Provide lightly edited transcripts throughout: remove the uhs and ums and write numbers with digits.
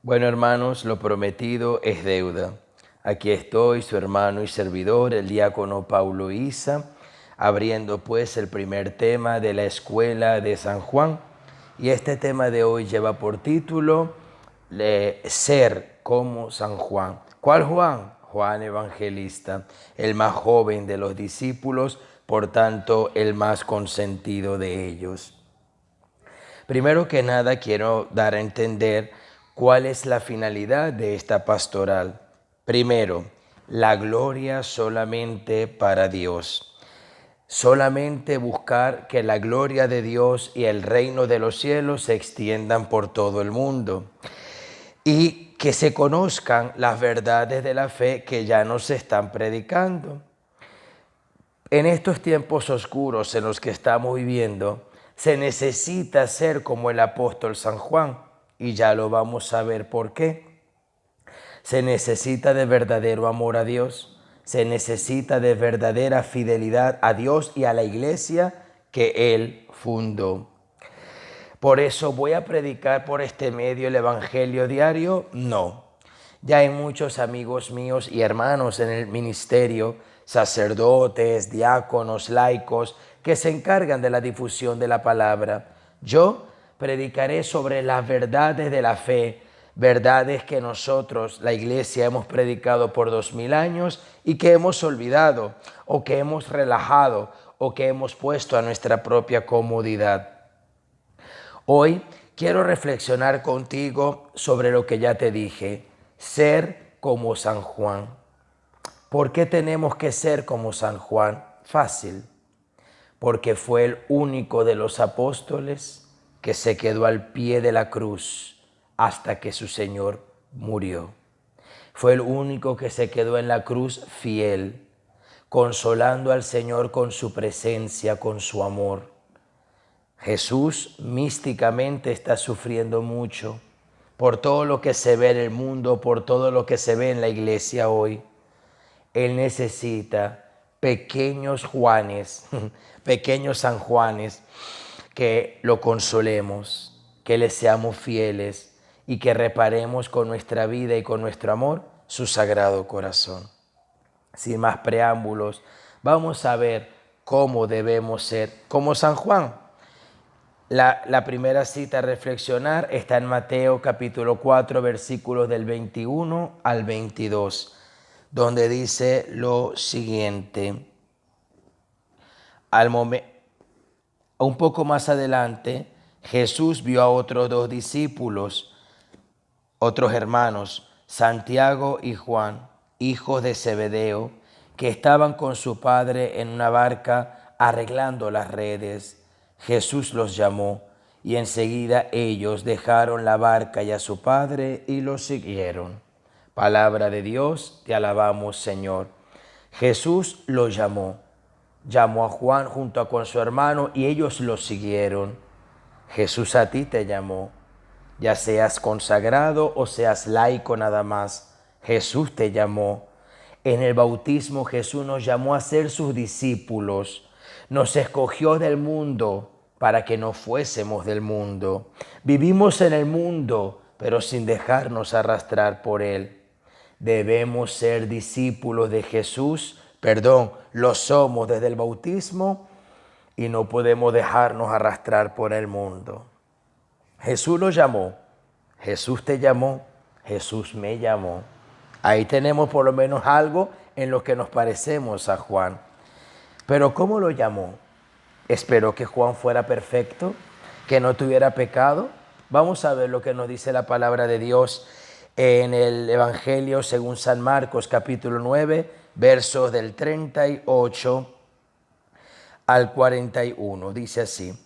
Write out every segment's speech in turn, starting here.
Bueno, hermanos, lo prometido es deuda. Aquí estoy, su hermano y servidor, el diácono Paulo Isa, abriendo pues el primer tema de la escuela de San Juan. Y este tema de hoy lleva por título Ser como San Juan. ¿Cuál Juan? Juan Evangelista, el más joven de los discípulos, por tanto, el más consentido de ellos. Primero que nada, quiero dar a entender cuál es la finalidad de esta pastoral. Primero, la gloria solamente para Dios. Solamente buscar que la gloria de Dios y el reino de los cielos se extiendan por todo el mundo y que se conozcan las verdades de la fe que ya no se están predicando. En estos tiempos oscuros en los que estamos viviendo, se necesita ser como el apóstol San Juan, y ya lo vamos a ver por qué. Se necesita de verdadero amor a Dios, se necesita de verdadera fidelidad a Dios y a la iglesia que Él fundó. Por eso voy a predicar por este medio el Evangelio diario. No, ya hay muchos amigos míos y hermanos en el ministerio, sacerdotes, diáconos, laicos, que se encargan de la difusión de la palabra. Yo predicaré sobre las verdades de la fe, verdades que nosotros, la iglesia, hemos predicado por 2000 años y que hemos olvidado o que hemos relajado o que hemos puesto a nuestra propia comodidad. Hoy quiero reflexionar contigo sobre lo que ya te dije, ser como San Juan. ¿Por qué tenemos que ser como San Juan? Fácil, porque fue el único de los apóstoles que se quedó al pie de la cruz hasta que su Señor murió. Fue el único que se quedó en la cruz fiel, consolando al Señor con su presencia, con su amor. Jesús místicamente está sufriendo mucho por todo lo que se ve en el mundo, por todo lo que se ve en la iglesia hoy. Él necesita pequeños Juanes, pequeños San Juanes, que lo consolemos, que le seamos fieles y que reparemos con nuestra vida y con nuestro amor su sagrado corazón. Sin más preámbulos, vamos a ver cómo debemos ser como San Juan. La primera cita a reflexionar está en Mateo capítulo 4, versículos del 21 al 22, donde dice lo siguiente. Un poco más adelante, Jesús vio a otros dos discípulos, otros hermanos, Santiago y Juan, hijos de Zebedeo, que estaban con su padre en una barca arreglando las redes. Jesús los llamó y enseguida ellos dejaron la barca y a su padre y lo siguieron. Palabra de Dios, te alabamos, Señor. Jesús los llamó a Juan junto con su hermano y ellos lo siguieron. Jesús a ti te llamó. Ya seas consagrado o seas laico nada más, Jesús te llamó. En el bautismo Jesús nos llamó a ser sus discípulos. Nos escogió del mundo para que no fuésemos del mundo. Vivimos en el mundo, pero sin dejarnos arrastrar por él. Debemos ser discípulos de Jesús, lo somos desde el bautismo y no podemos dejarnos arrastrar por el mundo. Jesús lo llamó, Jesús te llamó, Jesús me llamó. Ahí tenemos por lo menos algo en lo que nos parecemos a Juan. Pero ¿cómo lo llamó? ¿Esperó que Juan fuera perfecto, que no tuviera pecado? Vamos a ver lo que nos dice la palabra de Dios en el Evangelio según San Marcos capítulo 9, versos del 38 al 41. Dice así: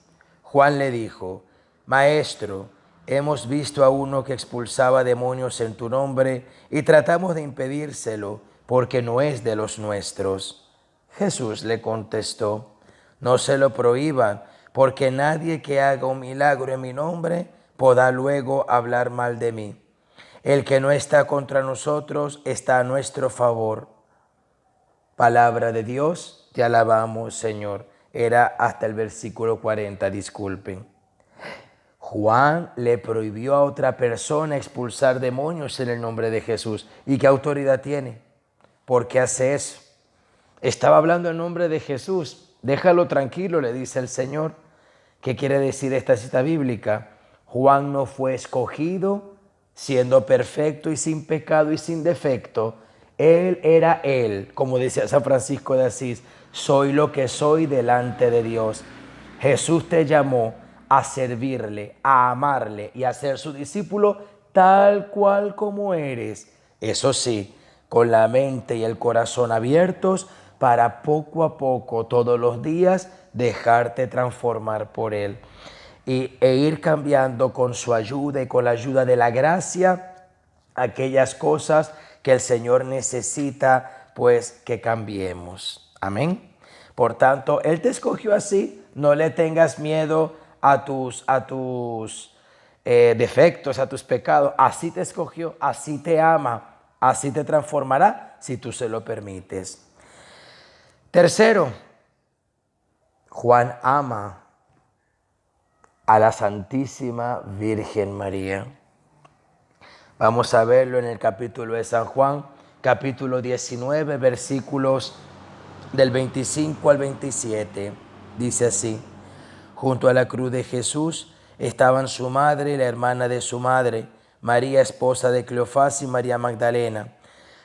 Juan le dijo: Maestro, hemos visto a uno que expulsaba demonios en tu nombre y tratamos de impedírselo porque no es de los nuestros. Jesús le contestó: No se lo prohíban, porque nadie que haga un milagro en mi nombre podrá luego hablar mal de mí. El que no está contra nosotros está a nuestro favor. Palabra de Dios, te alabamos, Señor. Era hasta el versículo 40, disculpen. Juan le prohibió a otra persona expulsar demonios en el nombre de Jesús. ¿Y qué autoridad tiene? ¿Por qué hace eso? Estaba hablando en nombre de Jesús. Déjalo tranquilo, le dice el Señor. ¿Qué quiere decir esta cita bíblica? Juan no fue escogido siendo perfecto y sin pecado y sin defecto. Él era él, como decía San Francisco de Asís, soy lo que soy delante de Dios. Jesús te llamó a servirle, a amarle y a ser su discípulo tal cual como eres. Eso sí, con la mente y el corazón abiertos para poco a poco, todos los días, dejarte transformar por Él e ir cambiando con su ayuda y con la ayuda de la gracia aquellas cosas que el Señor necesita pues que cambiemos. Amén. Por tanto, Él te escogió así, no le tengas miedo a tus defectos, a tus pecados. Así te escogió, así te ama, así te transformará si tú se lo permites. Tercero, Juan ama a la Santísima Virgen María. Vamos a verlo en el capítulo de San Juan, capítulo 19, versículos del 25 al 27. Dice así: junto a la cruz de Jesús estaban su madre y la hermana de su madre, María, esposa de Cleofás, y María Magdalena.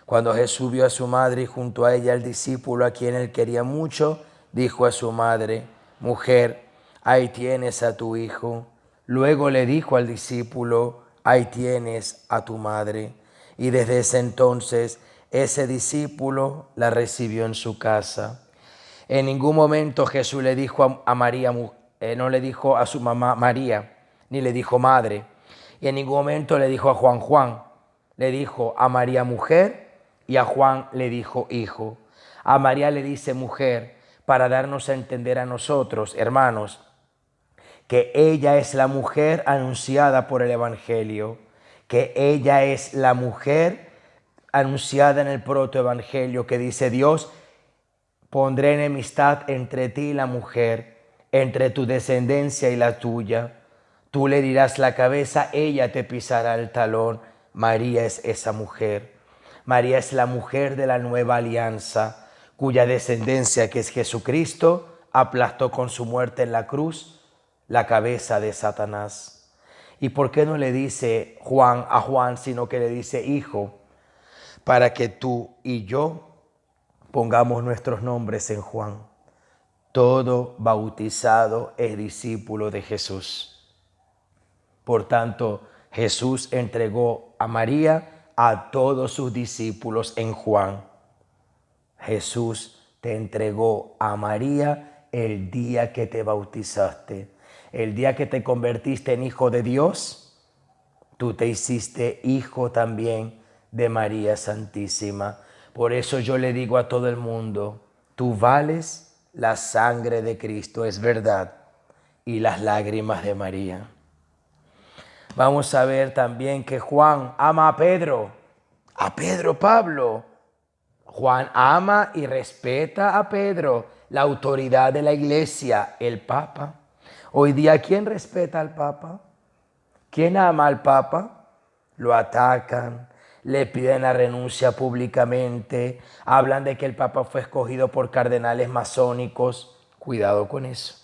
Cuando Jesús vio a su madre y junto a ella al discípulo a quien él quería mucho, dijo a su madre: mujer, ahí tienes a tu hijo. Luego le dijo al discípulo: ahí tienes a tu madre. Y desde ese entonces ese discípulo la recibió en su casa. En ningún momento Jesús le dijo a María, no le dijo a su mamá María, ni le dijo madre. Y en ningún momento le dijo a Juan Juan. Le dijo a María mujer y a Juan le dijo hijo. A María le dice mujer para darnos a entender a nosotros, hermanos, que ella es la mujer anunciada por el Evangelio, que ella es la mujer anunciada en el protoevangelio, que dice Dios: pondré enemistad entre ti y la mujer, entre tu descendencia y la tuya. Tú le dirás la cabeza, ella te pisará el talón. María es esa mujer. María es la mujer de la nueva alianza, cuya descendencia, que es Jesucristo, aplastó con su muerte en la cruz la cabeza de Satanás. ¿Y por qué no le dice Juan a Juan, sino que le dice hijo? Para que tú y yo pongamos nuestros nombres en Juan. Todo bautizado es discípulo de Jesús. Por tanto, Jesús entregó a María a todos sus discípulos en Juan. Jesús te entregó a María el día que te bautizaste. El día que te convertiste en hijo de Dios, tú te hiciste hijo también de María Santísima. Por eso yo le digo a todo el mundo: tú vales la sangre de Cristo, es verdad, y las lágrimas de María. Vamos a ver también que Juan ama a Pedro Pablo. Juan ama y respeta a Pedro, la autoridad de la iglesia, el Papa. Hoy día, ¿quién respeta al Papa? ¿Quién ama al Papa? Lo atacan, le piden la renuncia públicamente, hablan de que el Papa fue escogido por cardenales masónicos. Cuidado con eso.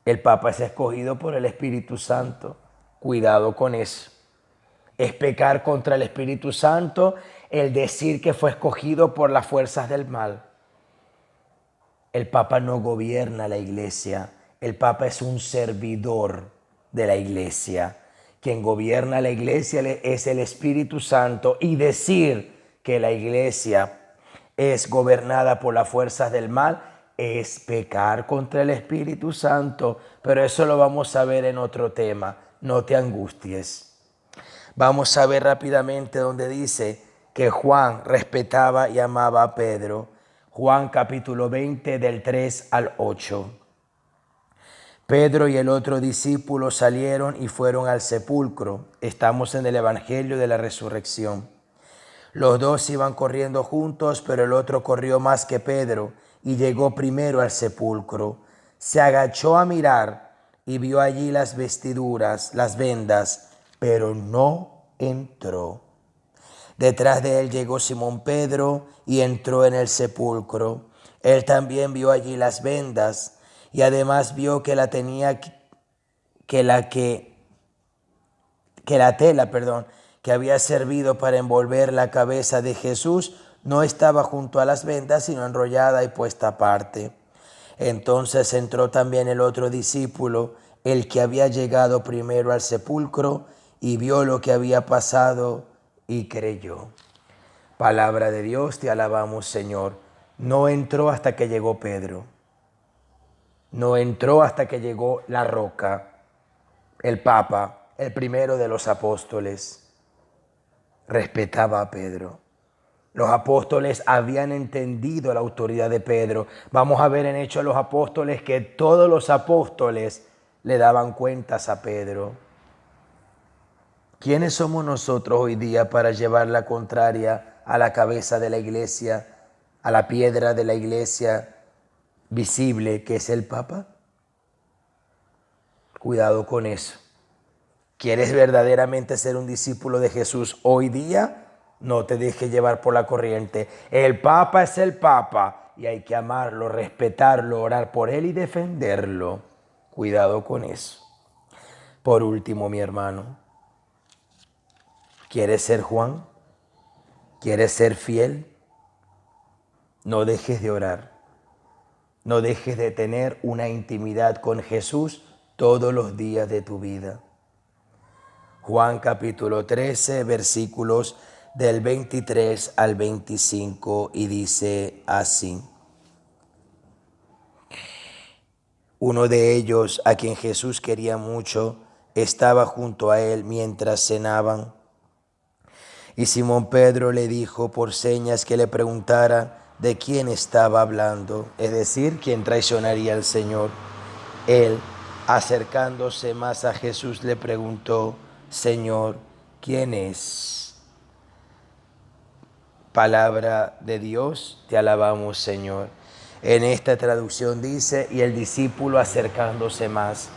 El Papa es escogido por el Espíritu Santo. Cuidado con eso. Es pecar contra el Espíritu Santo el decir que fue escogido por las fuerzas del mal. El Papa no gobierna la iglesia. El Papa es un servidor de la iglesia. Quien gobierna la iglesia es el Espíritu Santo, y decir que la iglesia es gobernada por las fuerzas del mal es pecar contra el Espíritu Santo. Pero eso lo vamos a ver en otro tema. No te angusties. Vamos a ver rápidamente donde dice que Juan respetaba y amaba a Pedro. Juan capítulo 20 del 3 al 8. Pedro y el otro discípulo salieron y fueron al sepulcro. Estamos en el Evangelio de la Resurrección. Los dos iban corriendo juntos, pero el otro corrió más que Pedro y llegó primero al sepulcro. Se agachó a mirar y vio allí las vestiduras, las vendas, pero no entró. Detrás de él llegó Simón Pedro y entró en el sepulcro. Él también vio allí las vendas y además vio que la tenía que la tela, que había servido para envolver la cabeza de Jesús no estaba junto a las vendas, sino enrollada y puesta aparte. Entonces entró también el otro discípulo, el que había llegado primero al sepulcro, y vio lo que había pasado y creyó. Palabra de Dios, te alabamos, Señor. No entró hasta que llegó Pedro. No entró hasta que llegó la roca, el Papa, el primero de los apóstoles. Respetaba a Pedro. Los apóstoles habían entendido la autoridad de Pedro. Vamos a ver en Hechos de los Apóstoles que todos los apóstoles le daban cuentas a Pedro. ¿Quiénes somos nosotros hoy día para llevar la contraria a la cabeza de la iglesia, a la piedra de la iglesia visible que es el Papa? Cuidado con eso. ¿Quieres verdaderamente ser un discípulo de Jesús hoy día? No te dejes llevar por la corriente. El Papa es el Papa y hay que amarlo, respetarlo, orar por él y defenderlo. Cuidado con eso. Por último, mi hermano, ¿quieres ser Juan? ¿Quieres ser fiel? No dejes de orar. No dejes de tener una intimidad con Jesús todos los días de tu vida. Juan capítulo 13, versículos del 23 al 25, y dice así. Uno de ellos, a quien Jesús quería mucho, estaba junto a él mientras cenaban. Y Simón Pedro le dijo por señas que le preguntara de quién estaba hablando, es decir, quién traicionaría al Señor. Él, acercándose más a Jesús, le preguntó: Señor, ¿quién es? Palabra de Dios, te alabamos, Señor. En esta traducción dice, y el discípulo acercándose más.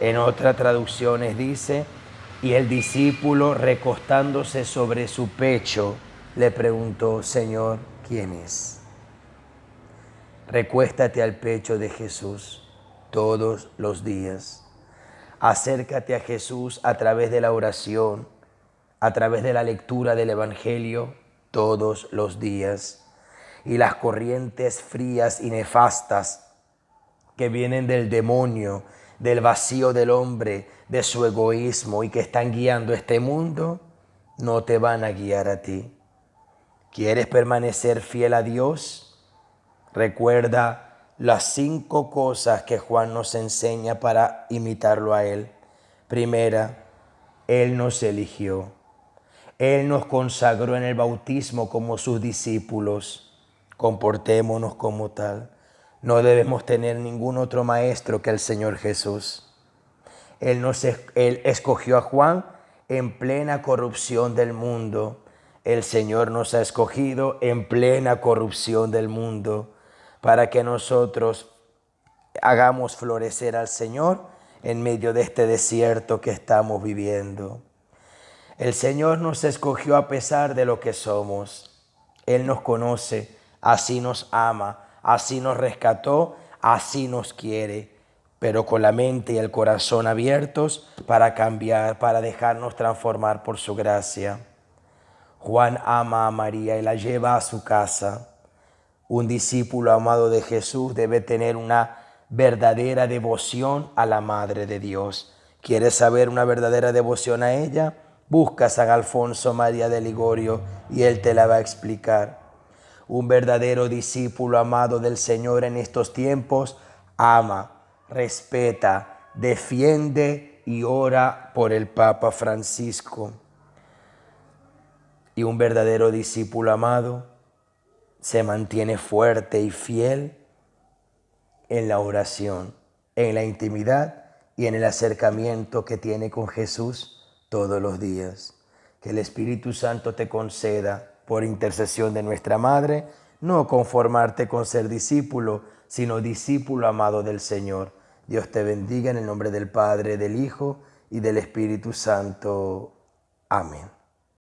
En otras traducciones dice, y el discípulo recostándose sobre su pecho, le preguntó: Señor, ¿quién es? Recuéstate al pecho de Jesús todos los días. Acércate a Jesús a través de la oración, a través de la lectura del Evangelio todos los días. Y las corrientes frías y nefastas que vienen del demonio, del vacío del hombre, de su egoísmo y que están guiando este mundo, no te van a guiar a ti. ¿Quieres permanecer fiel a Dios? Recuerda las 5 cosas que Juan nos enseña para imitarlo a Él. Primera, Él nos eligió. Él nos consagró en el bautismo como sus discípulos. Comportémonos como tal. No debemos tener ningún otro maestro que el Señor Jesús. Él escogió a Juan en plena corrupción del mundo. El Señor nos ha escogido en plena corrupción del mundo para que nosotros hagamos florecer al Señor en medio de este desierto que estamos viviendo. El Señor nos escogió a pesar de lo que somos. Él nos conoce, así nos ama, así nos rescató, así nos quiere, pero con la mente y el corazón abiertos para cambiar, para dejarnos transformar por su gracia. Juan ama a María y la lleva a su casa. Un discípulo amado de Jesús debe tener una verdadera devoción a la Madre de Dios. ¿Quieres saber una verdadera devoción a ella? Busca a San Alfonso María de Ligorio y él te la va a explicar. Un verdadero discípulo amado del Señor en estos tiempos ama, respeta, defiende y ora por el Papa Francisco. Y un verdadero discípulo amado se mantiene fuerte y fiel en la oración, en la intimidad y en el acercamiento que tiene con Jesús todos los días. Que el Espíritu Santo te conceda, por intercesión de nuestra Madre, no conformarte con ser discípulo, sino discípulo amado del Señor. Dios te bendiga en el nombre del Padre, del Hijo y del Espíritu Santo. Amén.